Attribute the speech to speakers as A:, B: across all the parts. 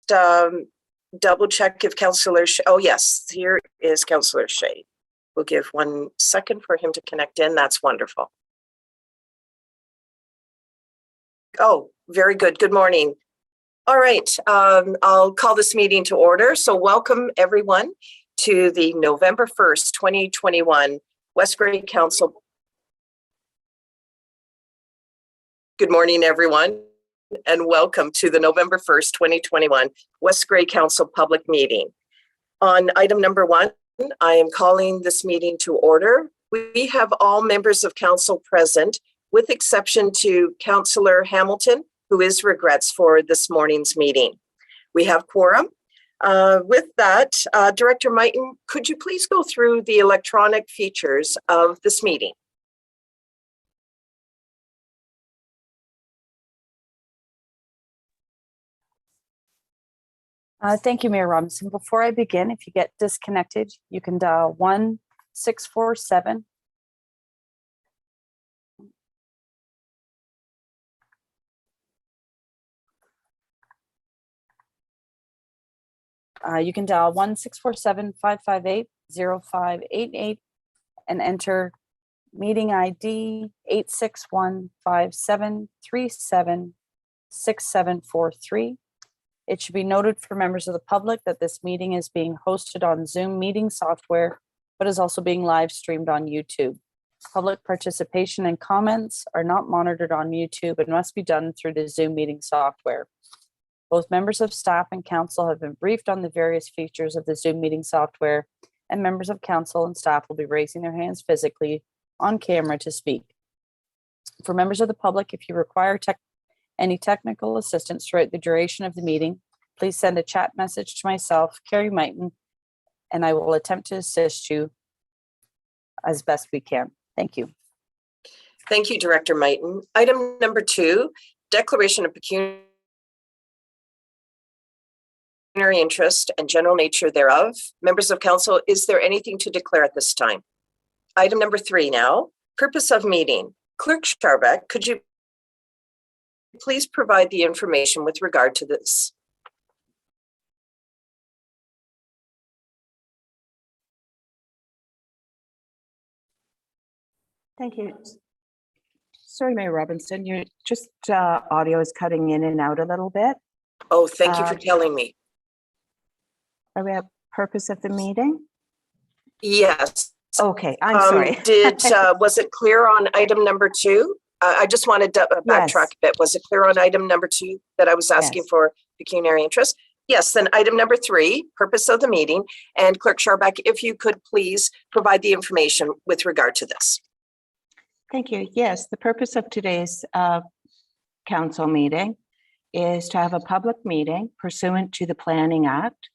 A: double check if Councillor, oh yes, here is Councillor Shea. We'll give 1 second for him to connect in. That's wonderful. Oh, very good. Good morning. All right, I'll call this meeting to order. So welcome everyone to the November 1st, 2021 West Grey Council. Good morning, everyone, and welcome to the November 1st, 2021 West Grey Council public meeting. On item number 1, I am calling this meeting to order. We have all members of council present, with exception to Councillor Hamilton, who is regrets for this morning's meeting. We have quorum. With that, Director Mighton, could you please go through the electronic features of this meeting?
B: Thank you, Mayor Robinson. Before I begin, if you get disconnected, you can dial 1-647. You can dial 1-647-558-0588 and enter meeting ID 86157376743. It should be noted for members of the public that this meeting is being hosted on Zoom meeting software, but is also being live streamed on YouTube. Public participation and comments are not monitored on YouTube and must be done through the Zoom meeting software. Both members of staff and council have been briefed on the various features of the Zoom meeting software, and members of council and staff will be raising their hands physically on camera to speak. For members of the public, if you require any technical assistance throughout the duration of the meeting, please send a chat message to myself, Carrie Mighton, and I will attempt to assist you as best we can. Thank you.
A: Thank you, Director Mighton. Item number 2, declaration of pecuniary interest and general nature thereof. Members of council, is there anything to declare at this time? Item number 3 now, purpose of meeting. Clerk Scharbeck, could you please provide the information with regard to this?
C: Thank you. Sorry, Mayor Robinson, your just audio is cutting in and out a little bit.
A: Oh, thank you for telling me.
C: Are we at purpose of the meeting?
A: Yes.
C: Okay, I'm sorry.
A: Was it clear on item number 2? I just wanted to backtrack
C: Yes.
A: a bit. Was it clear on item number 2 that I was asking
C: Yes.
A: for pecuniary interest? Yes, then item number 3, purpose of the meeting. And Clerk Scharbeck, if you could please provide the information with regard to this.
C: Thank you. Yes, the purpose of today's council meeting is to have a public meeting pursuant to the Planning Act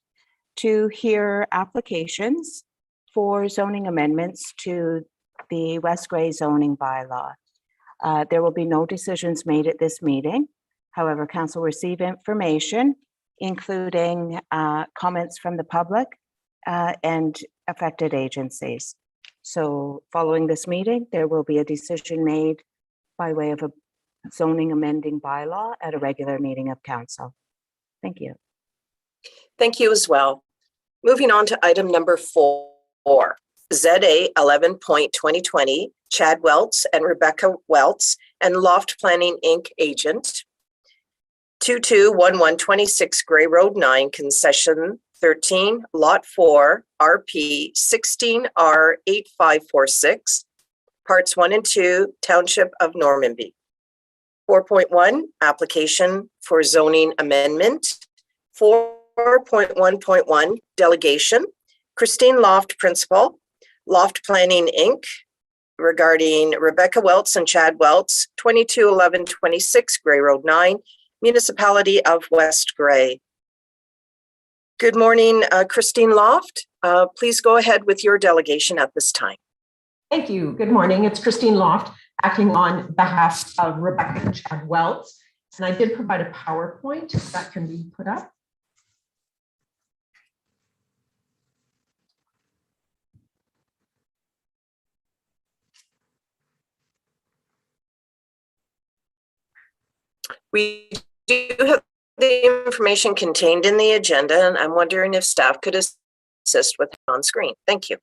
C: to hear applications for zoning amendments to the West Grey zoning bylaw. There will be no decisions made at this meeting. However, council will receive information, including comments from the public and affected agencies. So following this meeting, there will be a decision made by way of a zoning amending bylaw at a regular meeting of council. Thank you.
A: Thank you as well. Moving on to item number 4, ZA 11.2020, Chad Welts and Rebecca Welts and Loft Planning Inc. agent. 221126 Grey Road 9, concession 13, lot 4, RP 16R8546, parts 1 and 2, Township of Normanby. 4.1, application for zoning amendment. 4.1.1, delegation. Christine Loft, principal, Loft Planning Inc., regarding Rebecca Welts and Chad Welts, 221126 Grey Road 9, Municipality of West Grey. Good morning, Christine Loft. Please go ahead with your delegation at this time.
D: Thank you. Good morning. It's Christine Loft, acting on behalf of Rebecca and Chad Welts. And I did provide a PowerPoint that can be put up.
A: We do have the information contained in the agenda, and I'm wondering if staff could assist with it on screen. Thank you.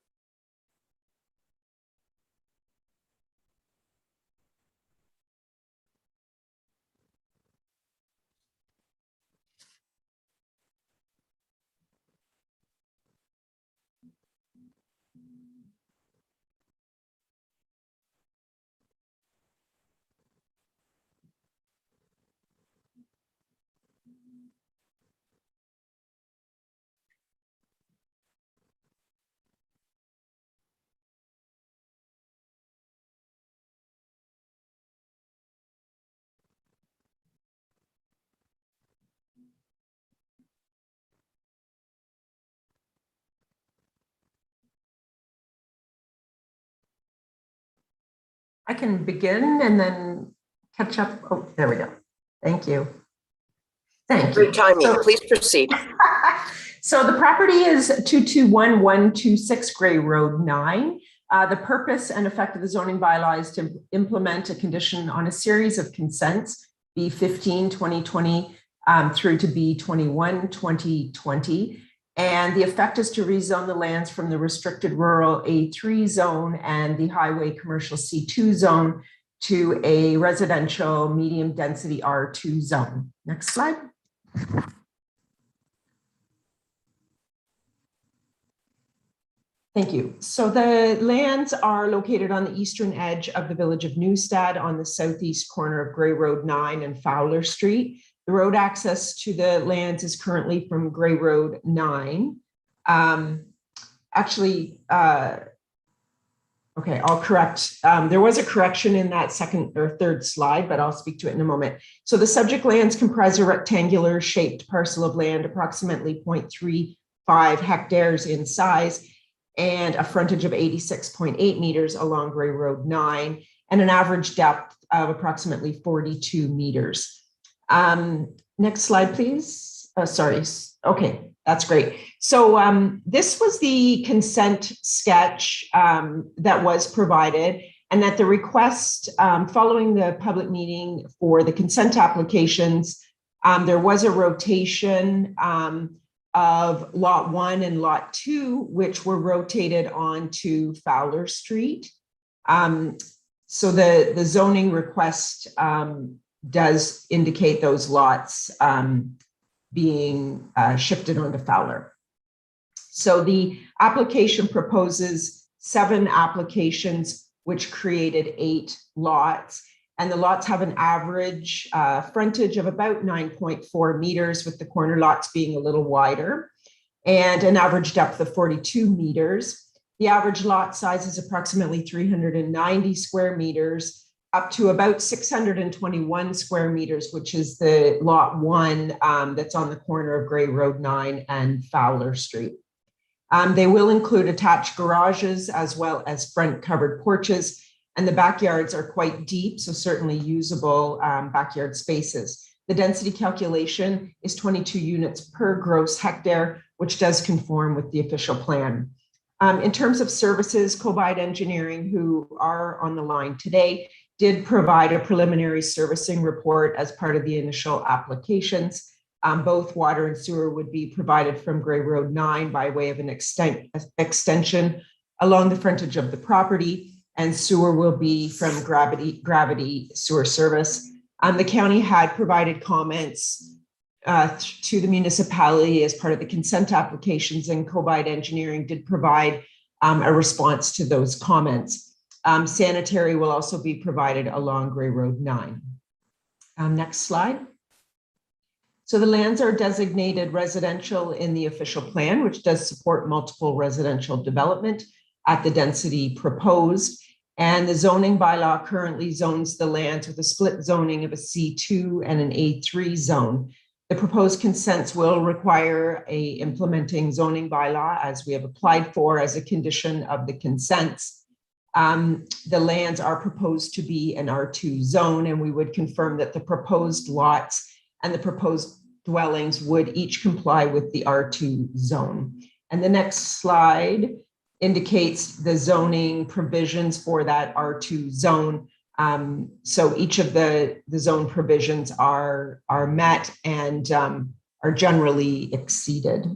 D: I can begin and then catch up. Oh, there we go. Thank you. Thank you.
A: Great timing.
D: So-
A: Please proceed.
D: So the property is 221126 Gray Road 9. The purpose and effect of the zoning bylaw is to implement a condition on a series of consents, B15 2020 through to B21 2020. And the effect is to rezone the lands from the restricted rural A3 zone and the highway commercial C2 zone to a residential medium density R2 zone. Next slide. Thank you. So the lands are located on the eastern edge of the village of Newstead on the southeast corner of Gray Road 9 and Fowler Street. The road access to the lands is currently from Gray Road 9. Okay, I'll correct. There was a correction in that second or third slide, but I'll speak to it in a moment. So the subject lands comprise a rectangular shaped parcel of land, approximately 0.35 hectares in size, and a frontage of 86.8 meters along Gray Road 9, and an average depth of approximately 42 meters. Next slide, please. Sorry. Okay, that's great. So this was the consent sketch that was provided, and at the request following the public meeting for the consent applications, there was a rotation of Lot 1 and Lot 2, which were rotated onto Fowler Street. So the zoning request does indicate those lots being shifted onto Fowler. So the application proposes 7 applications, which created 8 lots. And the lots have an average frontage of about 9.4 meters, with the corner lots being a little wider, and an average depth of 42 meters. The average lot size is approximately 390 square meters, up to about 621 square meters, which is the Lot 1 that's on the corner of Gray Road 9 and Fowler Street. They will include attached garages as well as front covered porches, and the backyards are quite deep, so certainly usable backyard spaces. The density calculation is 22 units per gross hectare, which does conform with the official plan. In terms of services, Cobide Engineering, who are on the line today, did provide a preliminary servicing report as part of the initial applications. Both water and sewer would be provided from Gray Road 9 by way of an extension along the frontage of the property, and sewer will be from Gravity Sewer Service. The county had provided comments to the municipality as part of the consent applications, and Cobide Engineering did provide a response to those comments. Sanitary will also be provided along Gray Road 9. Next slide. So the lands are designated residential in the official plan, which does support multiple residential development at the density proposed. And the zoning bylaw currently zones the lands with a split zoning of a C2 and an A3 zone. The proposed consents will require a implementing zoning bylaw, as we have applied for as a condition of the consents. The lands are proposed to be an R2 zone, and we would confirm that the proposed lots and the proposed dwellings would each comply with the R2 zone. And the next slide indicates the zoning provisions for that R2 zone. So each of the zone provisions are met and are generally exceeded.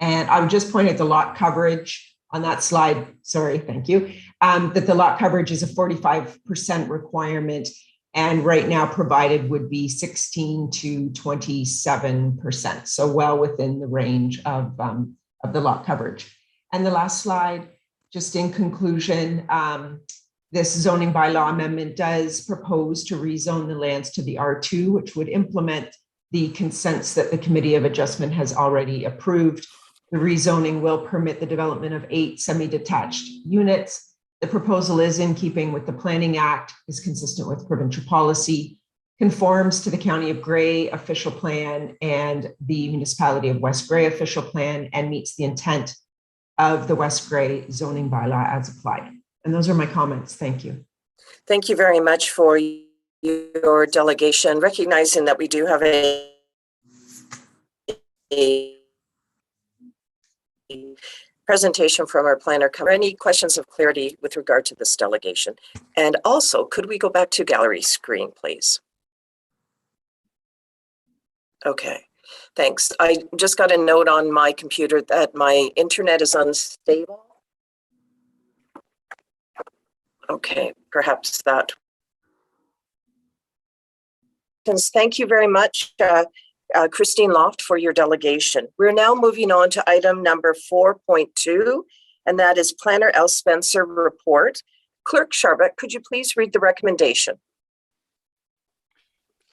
D: And I would just point out the lot coverage on that slide. Sorry, thank you. That the lot coverage is a 45% requirement, and right now provided would be 16 to 27%. So well within the range of the lot coverage. And the last slide, just in conclusion, this zoning bylaw amendment does propose to rezone the lands to the R2, which would implement the consents that the Committee of Adjustment has already approved. The rezoning will permit the development of 8 semi-detached units. The proposal is in keeping with the Planning Act, is consistent with provincial policy, conforms to the County of Grey official plan and the Municipality of West Grey official plan, and meets the intent of the West Grey zoning bylaw as applied. And those are my comments. Thank you.
A: Thank you very much for your delegation, recognizing that we do have a presentation from our planner. Any questions of clarity with regard to this delegation? And also, could we go back to gallery screen, please? Okay, thanks. I just got a note on my computer that my internet is unstable. Okay, perhaps that. Thank you very much, Christine Loft, for your delegation. We're now moving on to item number 4.2, and that is Planner L. Spencer report. Clerk Charbot, could you please read the recommendation?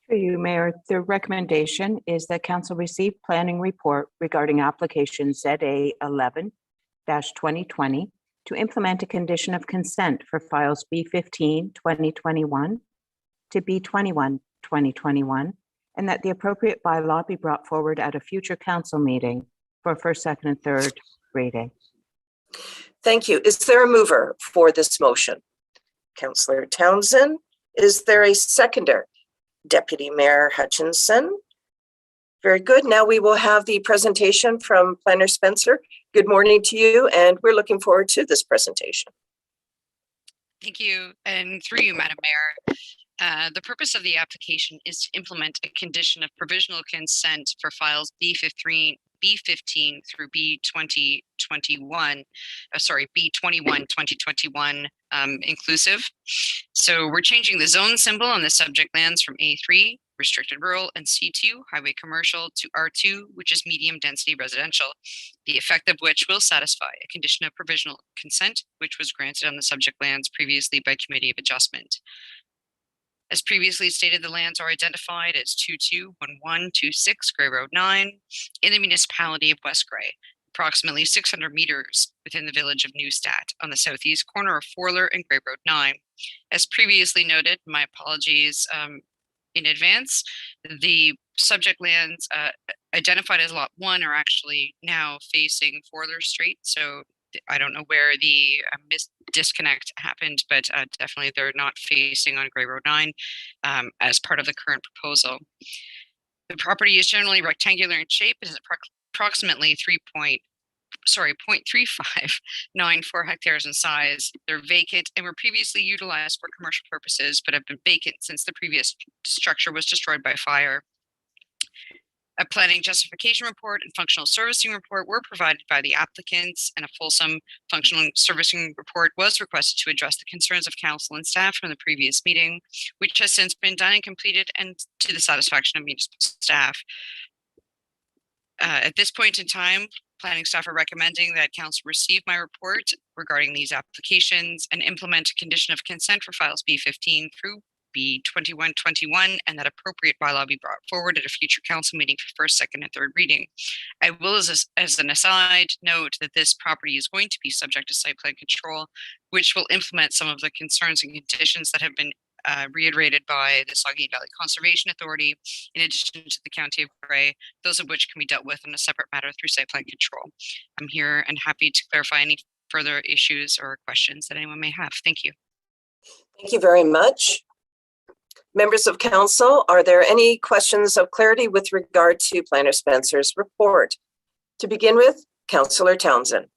C: Through you, Mayor, the recommendation is that council receive planning report regarding application ZA 11-2020 to implement a condition of consent for files B15 2021 to B21 2021, and that the appropriate bylaw be brought forward at a future council meeting for first, second, and third reading.
A: Thank you. Is there a mover for this motion? Councillor Townsend. Is there a seconder? Deputy Mayor Hutchinson. Very good. Now we will have the presentation from Planner Spencer. Good morning to you, and we're looking forward to this presentation.
E: Thank you, and through you, Madam Mayor. The purpose of the application is to implement a condition of provisional consent for files B15 through B21 2021 inclusive. So we're changing the zone symbol on the subject lands from A3, restricted rural, and C2, highway commercial, to R2, which is medium density residential, the effect of which will satisfy a condition of provisional consent, which was granted on the subject lands previously by Committee of Adjustment. As previously stated, the lands are identified as 221126 Grey Road 9 in the municipality of West Grey, approximately 600 meters within the village of Neustadt on the southeast corner of Forler and Grey Road 9. As previously noted, my apologies in advance, the subject lands identified as Lot 1 are actually now facing Forler Street, so I don't know where the disconnect happened, but definitely they're not facing on Grey Road 9 as part of the current proposal. The property is generally rectangular in shape. It is approximately 0.3594 hectares in size. They're vacant and were previously utilized for commercial purposes, but have been vacant since the previous structure was destroyed by fire. A planning justification report and functional servicing report were provided by the applicants, and a fulsome functional servicing report was requested to address the concerns of council and staff from the previous meeting, which has since been done and completed and to the satisfaction of municipal staff. At this point in time, planning staff are recommending that council receive my report regarding these applications and implement a condition of consent for files B15 through B2121, and that appropriate bylaw be brought forward at a future council meeting for first, second, and third reading. I will, as an aside, note that this property is going to be subject to site plan control, which will implement some of the concerns and conditions that have been reiterated by the Saugeen Valley Conservation Authority, in addition to the County of Grey, those of which can be dealt with in a separate matter through site plan control. I'm here and happy to clarify any further issues or questions that anyone may have. Thank you.
A: Thank you very much. Members of council, are there any questions of clarity with regard to Planner Spencer's report? To begin with, Councillor Townsend.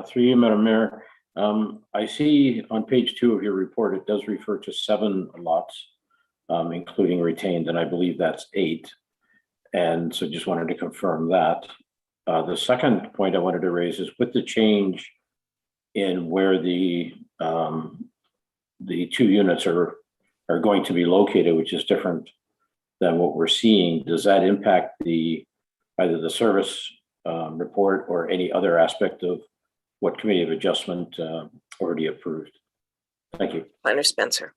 F: Through you, Madam Mayor, I see on page 2 of your report, it does refer to 7 lots, including retained, and I believe that's 8. And so just wanted to confirm that. The second point I wanted to raise is with the change in where the 2 units are going to be located, which is different than what we're seeing, does that impact either the service report or any other aspect of what Committee of Adjustment already approved? Thank you.
A: Planner Spencer.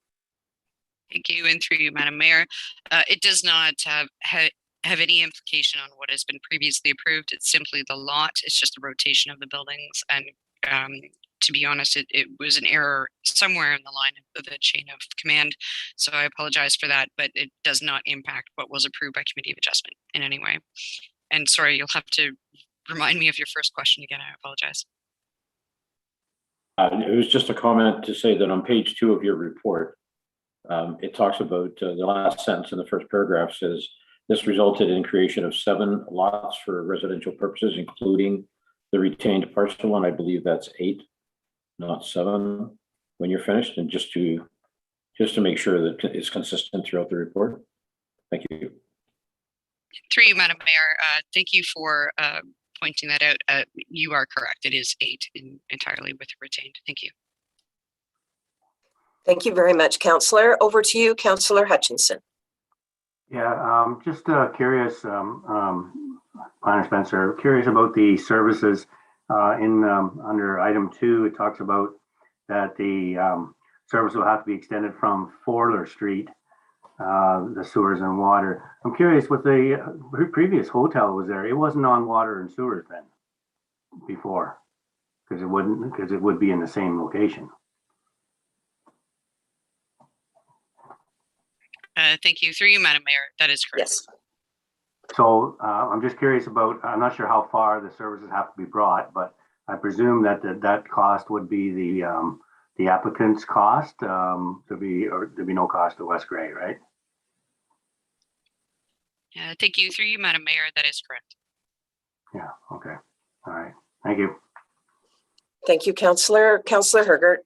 E: Thank you, and through you, Madam Mayor. It does not have any implication on what has been previously approved. It's simply the lot. It's just the rotation of the buildings. And to be honest, it was an error somewhere in the line of the chain of command. So I apologize for that, but it does not impact what was approved by Committee of Adjustment in any way. And sorry, you'll have to remind me of your first question again. I apologize.
F: It was just a comment to say that on page 2 of your report, it talks about the last sentence in the first paragraph says, this resulted in creation of 7 lots for residential purposes, including the retained parcel, and I believe that's 8, not 7, when you're finished, and just to make sure that it's consistent throughout the report. Thank you.
E: Through you, Madam Mayor, thank you for pointing that out. You are correct. It is 8 entirely with retained. Thank you.
A: Thank you very much, Councillor. Over to you, Councillor Hutchinson.
G: Yeah, just curious, Planner Spencer, curious about the services under item 2. It talks about that the service will have to be extended from Forler Street, the sewers and water. I'm curious, with the previous hotel was there, it wasn't on water and sewers then before, because it would be in the same location.
E: Thank you. Through you, Madam Mayor, that is correct.
A: Yes.
G: So I'm just curious about, I'm not sure how far the services have to be brought, but I presume that that cost would be the applicant's cost, there'd be no cost to West Grey, right?
E: Thank you. Through you, Madam Mayor, that is correct.
G: Yeah, okay. All right. Thank you.
A: Thank you, Councillor. Councillor Hergert.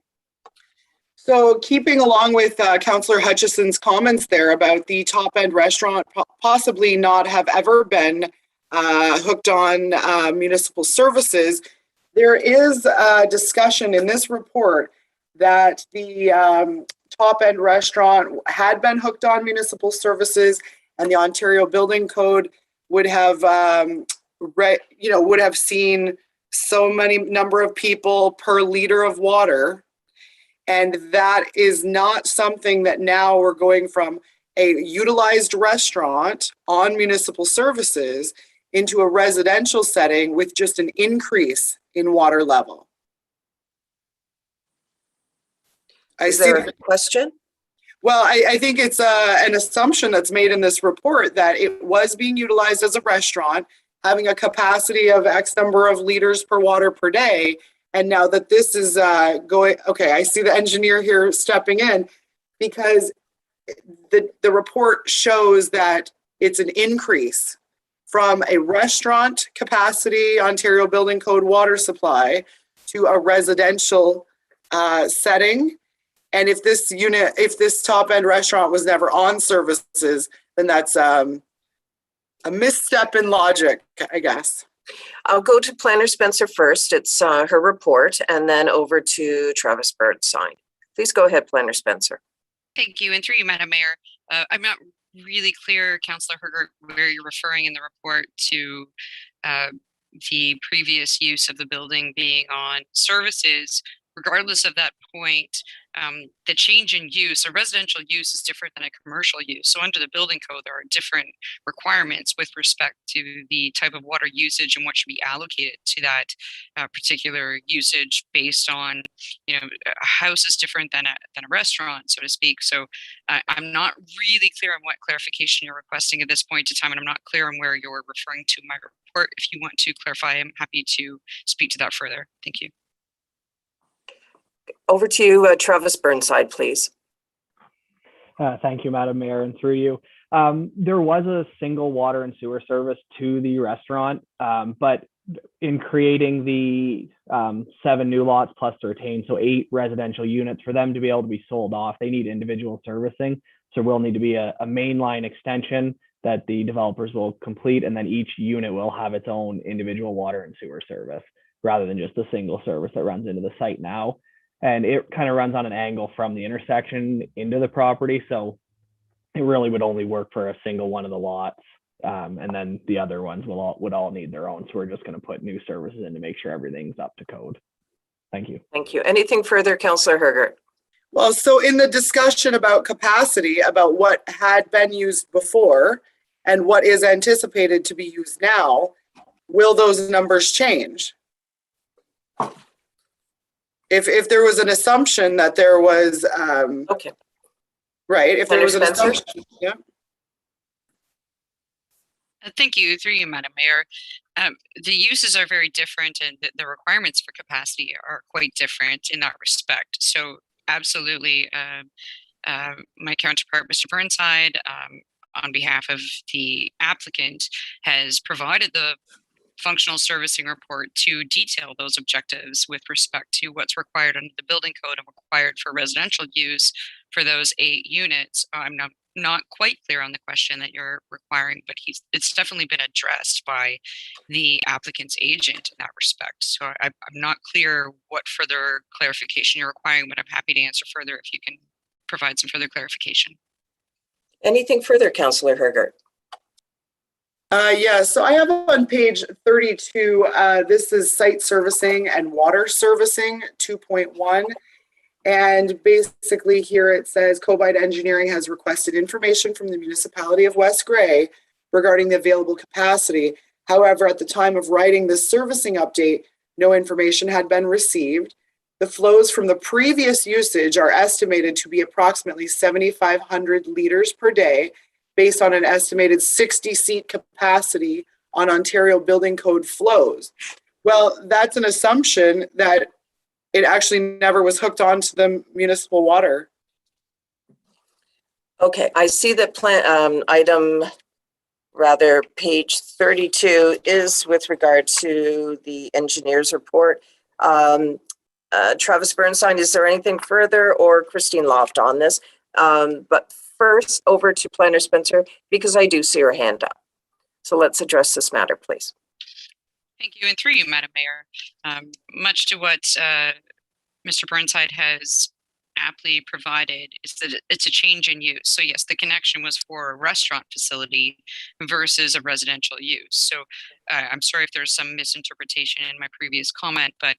H: So keeping along with Councillor Hutchison's comments there about the top end restaurant possibly not have ever been hooked on municipal services, there is a discussion in this report that the top end restaurant had been hooked on municipal services, and the Ontario Building Code would have would have seen so many number of people per liter of water. And that is not something that now we're going from a utilized restaurant on municipal services into a residential setting with just an increase in water level.
A: Is there a question?
H: Well, I think it's an assumption that's made in this report that it was being utilized as a restaurant, having a capacity of X number of liters per water per day. And now that this is going, okay, I see the engineer here stepping in, because the report shows that it's an increase from a restaurant capacity Ontario Building Code water supply to a residential setting. And if this top end restaurant was never on services, then that's a misstep in logic, I guess.
A: I'll go to Planner Spencer first. It's her report, and then over to Travis Burnside. Please go ahead, Planner Spencer.
E: Thank you. And through you, Madam Mayor, I'm not really clear, Councillor Hergert, where you're referring in the report to the previous use of the building being on services. Regardless of that point, the change in use, a residential use is different than a commercial use. So under the building code, there are different requirements with respect to the type of water usage and what should be allocated to that particular usage based on, a house is different than a restaurant, so to speak. So I'm not really clear on what clarification you're requesting at this point in time, and I'm not clear on where you're referring to my report. If you want to clarify, I'm happy to speak to that further. Thank you.
A: Over to you, Travis Burnside, please.
I: Thank you, Madam Mayor, and through you. There was a single water and sewer service to the restaurant, but in creating the 7 new lots plus to retain, so 8 residential units, for them to be able to be sold off, they need individual servicing. So will need to be a main line extension that the developers will complete, and then each unit will have its own individual water and sewer service rather than just a single service that runs into the site now. And it kind of runs on an angle from the intersection into the property. So it really would only work for a single one of the lots. And then the other ones would all need their own. So we're just going to put new services in to make sure everything's up to code. Thank you.
A: Thank you. Anything further, Councillor Hergert?
H: Well, so in the discussion about capacity, about what had been used before and what is anticipated to be used now, will those numbers change? If there was an assumption that there was,
A: Okay.
H: right, if there was an
A: Senator Spencer?
H: assumption, yeah.
E: Thank you, through you, Madam Mayor. The uses are very different, and the requirements for capacity are quite different in that respect. So absolutely, my counterpart, Mr. Burnside, on behalf of the applicant, has provided the functional servicing report to detail those objectives with respect to what's required under the building code and required for residential use for those 8 units. I'm not quite clear on the question that you're requiring, but it's definitely been addressed by the applicant's agent in that respect. So I'm not clear what further clarification you're requiring, but I'm happy to answer further if you can provide some further clarification.
A: Anything further, Councillor Hergert?
H: Yeah, so I have on page 32, this is site servicing and water servicing 2.1. And basically here it says Cobite Engineering has requested information from the municipality of West Grey regarding the available capacity. However, at the time of writing this servicing update, no information had been received. The flows from the previous usage are estimated to be approximately 7,500 liters per day, based on an estimated 60-seat capacity on Ontario Building Code flows. Well, that's an assumption that it actually never was hooked onto the municipal water.
A: Okay, I see that page 32 is with regard to the engineer's report. Travis Bernstein, is there anything further, or Christine Loft on this? But first, over to Planner Spencer, because I do see her hand up. So let's address this matter, please.
E: Thank you, and through you, Madam Mayor. Much to what Mr. Burnside has aptly provided is that it's a change in use. So yes, the connection was for a restaurant facility versus a residential use. So I'm sorry if there's some misinterpretation in my previous comment, but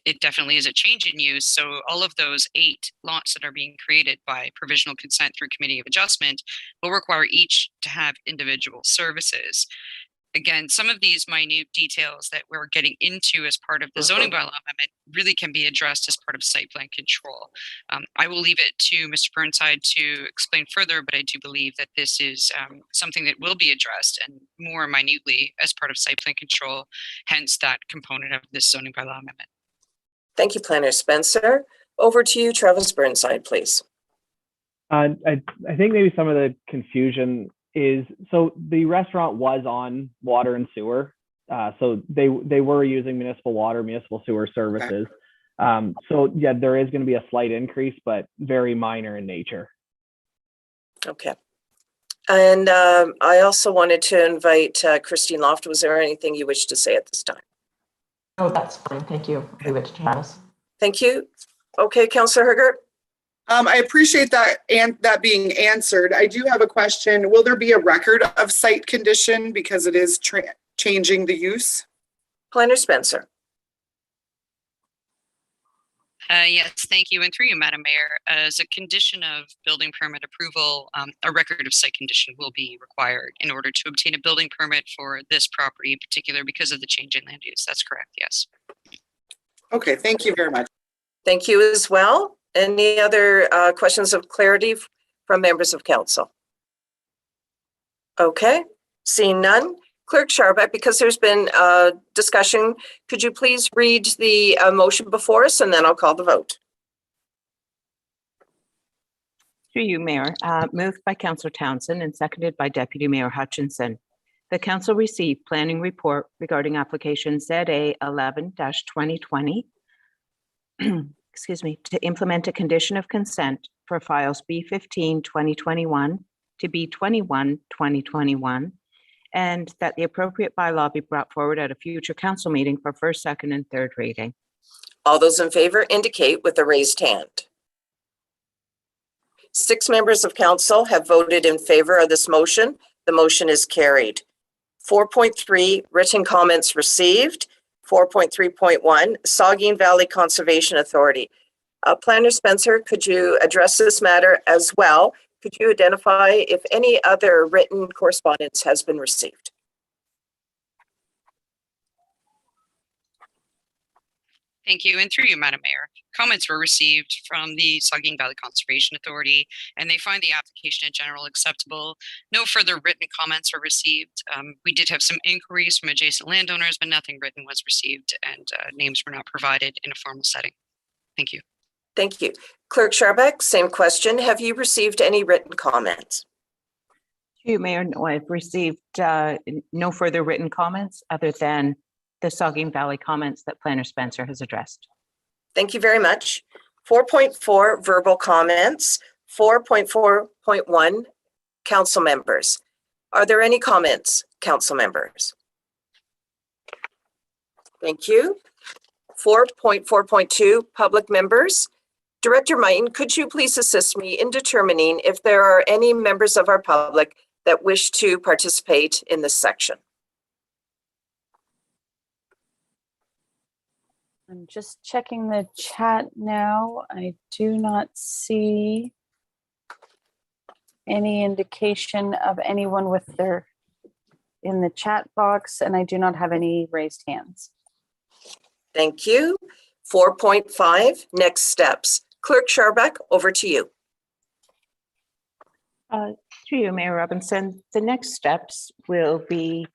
E: it definitely is a change in use. So all of those 8 lots that are being created by provisional consent through Committee of Adjustment will require each to have individual services. Again, some of these minute details that we're getting into as part of the zoning bylaw amendment really can be addressed as part of site plan control. I will leave it to Mr. Burnside to explain further, but I do believe that this is something that will be addressed and more minutely as part of site plan control, hence that component of this zoning bylaw amendment.
A: Thank you, Planner Spencer. Over to you, Travis Burnside, please.
I: I think maybe some of the confusion is, so the restaurant was on water and sewer. So they were using municipal water, municipal sewer services. So yeah, there is going to be a slight increase, but very minor in nature.
A: Okay. And I also wanted to invite Christine Loft. Was there anything you wish to say at this time?
D: Oh, that's fine. Thank you. Leave it to Travis.
A: Thank you. Okay, Councillor Hergert.
H: I appreciate that and that being answered. I do have a question. Will there be a record of site condition because it is changing the use?
A: Planner Spencer.
E: Yes, thank you. And through you, Madam Mayor, as a condition of building permit approval, a record of site condition will be required in order to obtain a building permit for this property in particular because of the change in land use. That's correct, yes.
H: Okay, thank you very much.
A: Thank you as well. Any other questions of clarity from members of council? Okay, seeing none. Clerk Scharbeck, because there's been discussion, could you please read the motion before us and then I'll call the vote.
C: Through you, Mayor, moved by Councillor Townsend and seconded by Deputy Mayor Hutchinson. The council received planning report regarding application ZA 11-2020. Excuse me, to implement a condition of consent for files B15 2021 to B21 2021, and that the appropriate bylaw be brought forward at a future council meeting for first, second, and third reading.
A: All those in favor indicate with a raised hand. 6 members of council have voted in favor of this motion. The motion is carried. 4.3, written comments received. 4.3.1, Saugeen Valley Conservation Authority. Planner Spencer, could you address this matter as well? Could you identify if any other written correspondence has been received?
E: Thank you. And through you, Madam Mayor, comments were received from the Saugeen Valley Conservation Authority, and they find the application in general acceptable. No further written comments were received. We did have some inquiries from adjacent landowners, but nothing written was received, and names were not provided in a formal setting. Thank you.
A: Thank you. Clerk Scharbeck, same question. Have you received any written comments?
C: Through you, Mayor, no, I've received no further written comments other than the Saugeen Valley comments that Planner Spencer has addressed.
A: Thank you very much. 4.4, verbal comments. 4.4.1, council members. Are there any comments, council members? Thank you. 4.4.2, public members. Director Mighton, could you please assist me in determining if there are any members of our public that wish to participate in this section?
B: I'm just checking the chat now. I do not see any indication of anyone with their in the chat box, and I do not have any raised hands.
A: Thank you. 4.5, next steps. Clerk Scharbeck, over to you.
C: Through you, Mayor Robinson, the next steps will be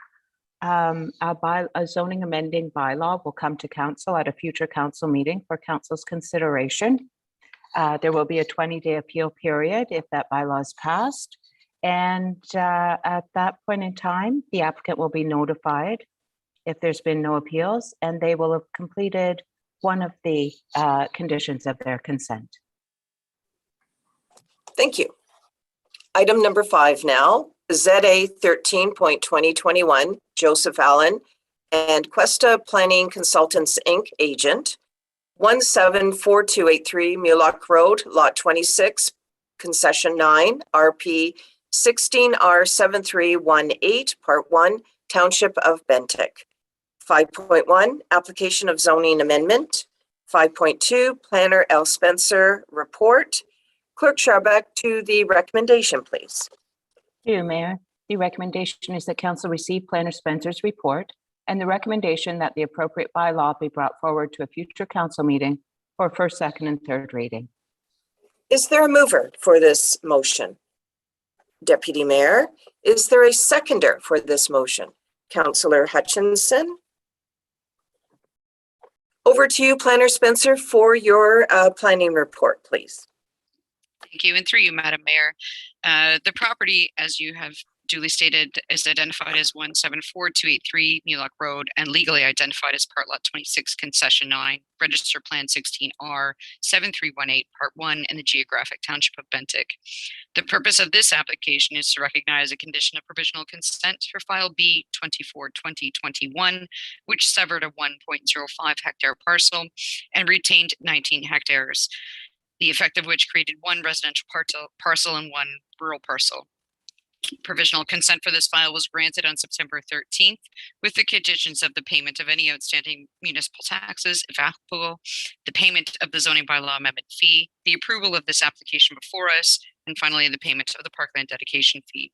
C: a zoning amending bylaw will come to council at a future council meeting for council's consideration. There will be a 20-day appeal period if that bylaw is passed. And at that point in time, the applicant will be notified if there's been no appeals, and they will have completed one of the conditions of their consent.
A: Thank you. Item number 5 now. ZA 13.2021, Joseph Allen and Questa Planning Consultants, Inc., agent, 174283 Mulock Road, Lot 26, Concession 9, RP 16R7318, Part 1, Township of Bentic. 5.1, Application of Zoning Amendment. 5.2, Planner L. Spencer Report. Clerk Scharbeck, to the recommendation, please.
C: Through you, Mayor, the recommendation is that council receive Planner Spencer's report and the recommendation that the appropriate bylaw be brought forward to a future council meeting for first, second, and third reading.
A: Is there a mover for this motion? Deputy Mayor, is there a seconder for this motion? Councillor Hutchinson. Over to you, Planner Spencer, for your planning report, please.
E: Thank you. And through you, Madam Mayor, the property, as you have duly stated, is identified as 174283 Mulock Road and legally identified as Part Lot 26, Concession 9, Register Plan 16R 7318, Part 1, in the geographic township of Bentic. The purpose of this application is to recognize a condition of provisional consent for file B 24/2021, which severed a 1.05 hectare parcel and retained 19 hectares, the effect of which created one residential parcel and one rural parcel. Provisional consent for this file was granted on September 13th with the conditions of the payment of any outstanding municipal taxes, if applicable, the payment of the zoning bylaw amendment fee, the approval of this application before us, and finally the payment of the parkland dedication fee.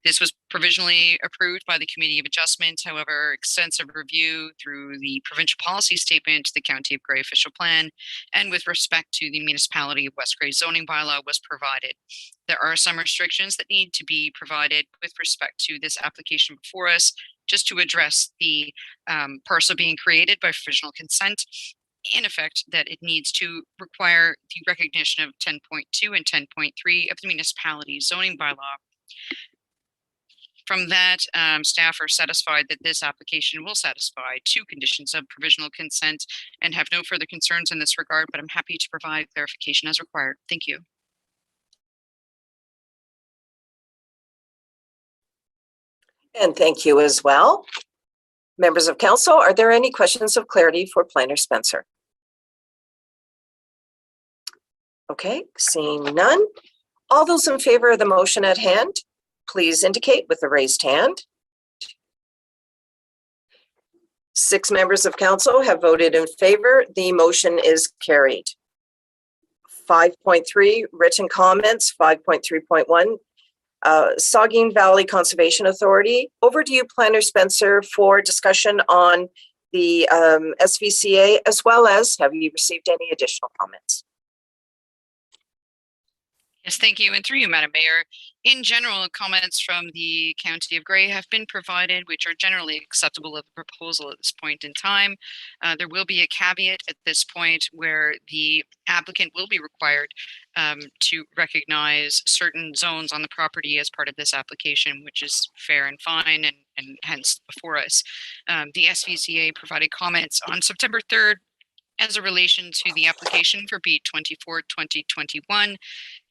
E: This was provisionally approved by the Committee of Adjustment. However, extensive review through the provincial policy statement, the County of Grey official plan, and with respect to the municipality of West Grey zoning bylaw was provided. There are some restrictions that need to be provided with respect to this application before us, just to address the parcel being created by provisional consent. in effect, that it needs to require the recognition of 10.2 and 10.3 of the municipality zoning bylaw. From that, staff are satisfied that this application will satisfy 2 conditions of provisional consent and have no further concerns in this regard, but I'm happy to provide clarification as required. Thank you.
A: And thank you as well. Members of council, are there any questions of clarity for Planner Spencer? Okay, seeing none. All those in favor of the motion at hand, please indicate with a raised hand. 6 members of council have voted in favor. The motion is carried. 5.3 written comments, 5.3.1. Saugeen Valley Conservation Authority. Over to you, Planner Spencer, for discussion on the SVCA, as well as have you received any additional comments?
E: Yes, thank you. And through you, Madam Mayor, in general, comments from the County of Grey have been provided, which are generally acceptable of the proposal at this point in time. There will be a caveat at this point where the applicant will be required to recognize certain zones on the property as part of this application, which is fair and fine and hence before us. The SVCA provided comments on September 3rd as a relation to the application for B24 2021.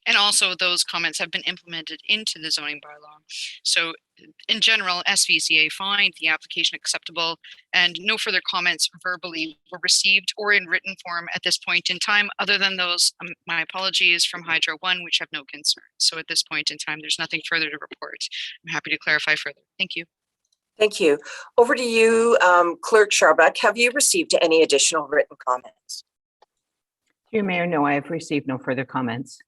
E: And also those comments have been implemented into the zoning bylaw. So in general, SVCA find the application acceptable and no further comments verbally were received or in written form at this point in time, other than those, my apologies, from Hydro One, which have no concern. So at this point in time, there's nothing further to report. I'm happy to clarify further. Thank you.
A: Thank you. Over to you, Clerk Scharbeck. Have you received any additional written comments?
C: Through Mayor, no, I have received no further comments.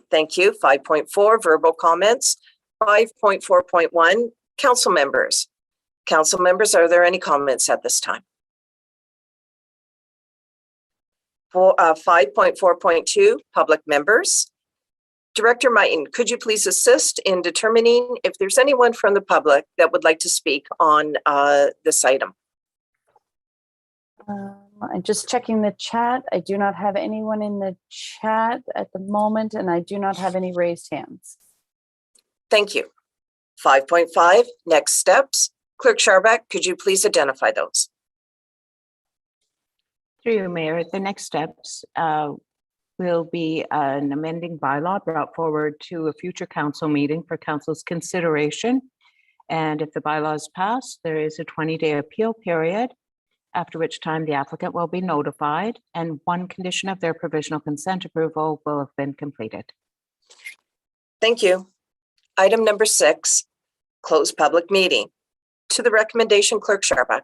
A: Thank you. 5.4 verbal comments. 5.4.1 council members. Council members, are there any comments at this time? For 5.4.2 public members. Director Mighton, could you please assist in determining if there's anyone from the public that would like to speak on this item?
B: I'm just checking the chat. I do not have anyone in the chat at the moment, and I do not have any raised hands.
A: Thank you. 5.5, next steps. Clerk Scharbeck, could you please identify those?
C: Through you, Mayor, the next steps will be an amending bylaw brought forward to a future council meeting for council's consideration. And if the bylaw is passed, there is a 20-day appeal period, after which time the applicant will be notified and 1 condition of their provisional consent approval will have been completed.
A: Thank you. Item number 6, close public meeting. To the recommendation, Clerk Scharbeck.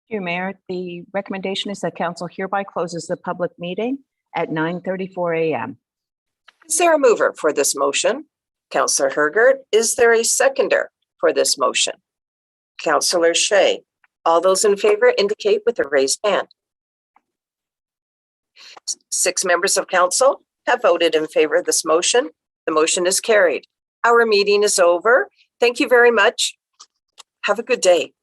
C: Your Mayor, the recommendation is that council hereby closes the public meeting at 9:34 a.m.
A: Is there a mover for this motion? Councillor Hergert. Is there a seconder for this motion? Councillor Shea. All those in favor indicate with a raised hand. 6 members of council have voted in favor of this motion. The motion is carried. Our meeting is over. Thank you very much. Have a good day.